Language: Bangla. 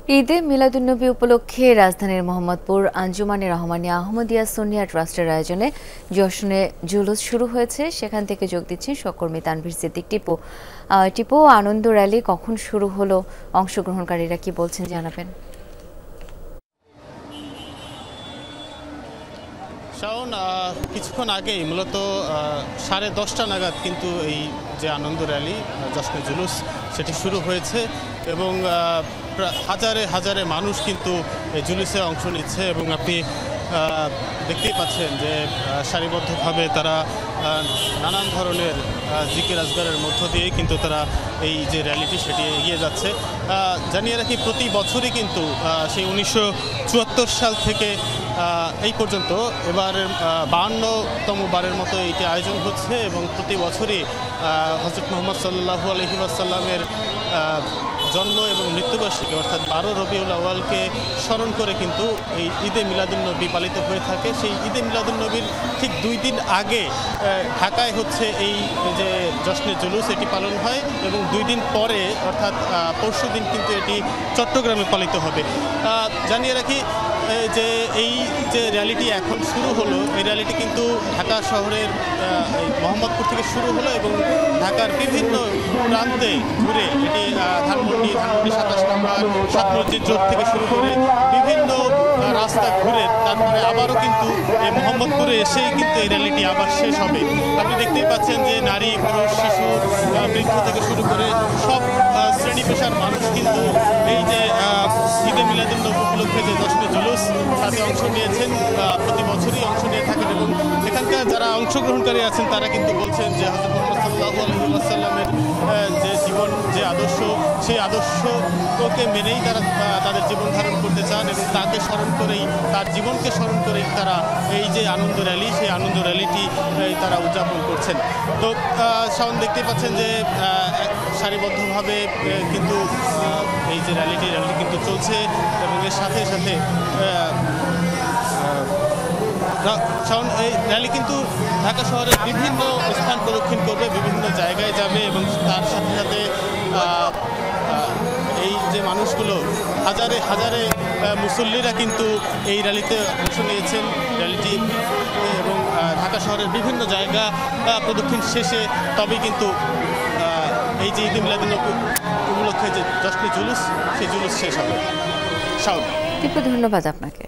ঈদে মিলাদুন্নবী উপলক্ষে রাজধানীর মোহাম্মদপুর আঞ্জুমানে রহমানিয়া আহমদিয়া সুন্নিয়া ট্রাস্টের আয়োজনে জশ্নে জুলুস শুরু হয়েছে। সেখান থেকে যোগ দিচ্ছেন সহকর্মী তানভীর সিদ্দিক টিপু। টিপু, আনন্দ র্যালি কখন শুরু হলো, অংশগ্রহণকারীরা কি বলছেন জানাবেন। শাওন, কিছুক্ষণ আগেই মূলত 10:30 নাগাদ কিন্তু এই যে আনন্দ র্যালি জশ্নে জুলুস সেটি শুরু হয়েছে এবং হাজারে হাজারে মানুষ কিন্তু এই জুলুসে অংশ নিচ্ছে এবং আপনি দেখতেই পাচ্ছেন যে সারিবদ্ধভাবে তারা নানান ধরনের জিকির আজগারের মধ্য দিয়ে কিন্তু তারা এই যে র্যালিটি সেটি এগিয়ে যাচ্ছে। জানিয়ে রাখি, প্রতি বছরই কিন্তু সেই 1974 সাল থেকে এই পর্যন্ত এবার 52তম বারের মতো এইটি আয়োজন হচ্ছে এবং প্রতি বছরই হযরত মুহাম্মদ সাল্লাল্লাহু আলাইহি ওয়াসাল্লামের জন্ম এবং মৃত্যুবার্ষিকী অর্থাৎ 12 রবিউল আউয়ালকে স্মরণ করে কিন্তু এই ঈদে মিলাদুন্নবী পালিত হয়ে থাকে। সেই ঈদে মিলাদুন্নবীর ঠিক 2 দিন আগে ঢাকায় হচ্ছে এই যে জশ্নে জুলুস এটি পালন হয় এবং 2 দিন পরে অর্থাৎ পরশু দিন কিন্তু এটি চট্টগ্রামে পালিত হবে। জানিয়ে রাখি যে এই যে র্যালিটি এখন শুরু হলো, এই র্যালিটি কিন্তু ঢাকা শহরের মোহাম্মদপুর থেকে শুরু হলো এবং ঢাকার বিভিন্ন প্রান্তে ঘুরে এটি ধানমন্ডি 27 নম্বর সাত মসজিদ রোড থেকে শুরু করে বিভিন্ন রাস্তা ঘুরে তারপরে আবারও কিন্তু এই মোহাম্মদপুরে এসেই কিন্তু এই র্যালিটি আবার শেষ হবে। আপনি দেখতেই পাচ্ছেন যে নারী, পুরুষ, শিশু, বৃদ্ধ থেকে শুরু করে সব শ্রেণী পেশার মানুষ কিন্তু এই যে ঈদে মিলাদুন্নবী উপলক্ষে যে জশ্নে জুলুস তাতে অংশ নিয়েছেন, প্রতি বছরই অংশ নিয়ে থাকেন এবং এখানকার যারা অংশগ্রহণকারী আছেন তারা কিন্তু বলছেন যে হযরত মুহাম্মদ সাল্লাল্লাহু আলাইহি ওয়াসাল্লামের যে জীবন, যে আদর্শ, সেই আদর্শকে মেনেই তারা তাদের জীবন ধারণ করতে চান এবং তাকে স্মরণ করেই, তার জীবনকে স্মরণ করেই তারা এই যে আনন্দ র্যালি, সেই আনন্দ র্যালিটি তারা উদযাপন করছেন। তো শাওন, দেখতেই পাচ্ছেন যে সারিবদ্ধভাবে কিন্তু এই যে র্যালিটি কিন্তু চলছে এবং এর সাথে সাথে শাওন, এই র্যালি কিন্তু ঢাকা শহরের বিভিন্ন স্থান প্রদক্ষিণ করবে, বিভিন্ন জায়গায় যাবে এবং তার সাথে সাথে এই যে মানুষগুলো হাজারে হাজারে মুসল্লিরা কিন্তু এই র্যালিতে অংশ নিয়েছেন। র্যালিটি এবং ঢাকা শহরের বিভিন্ন জায়গা প্রদক্ষিণ শেষে তবেই কিন্তু এই যে ঈদে মিলাদুন্নবী উপলক্ষে যে জশ্নে জুলুস, সেই জুলুস শেষ হবে। শাওন, ধন্যবাদ আপনাকে।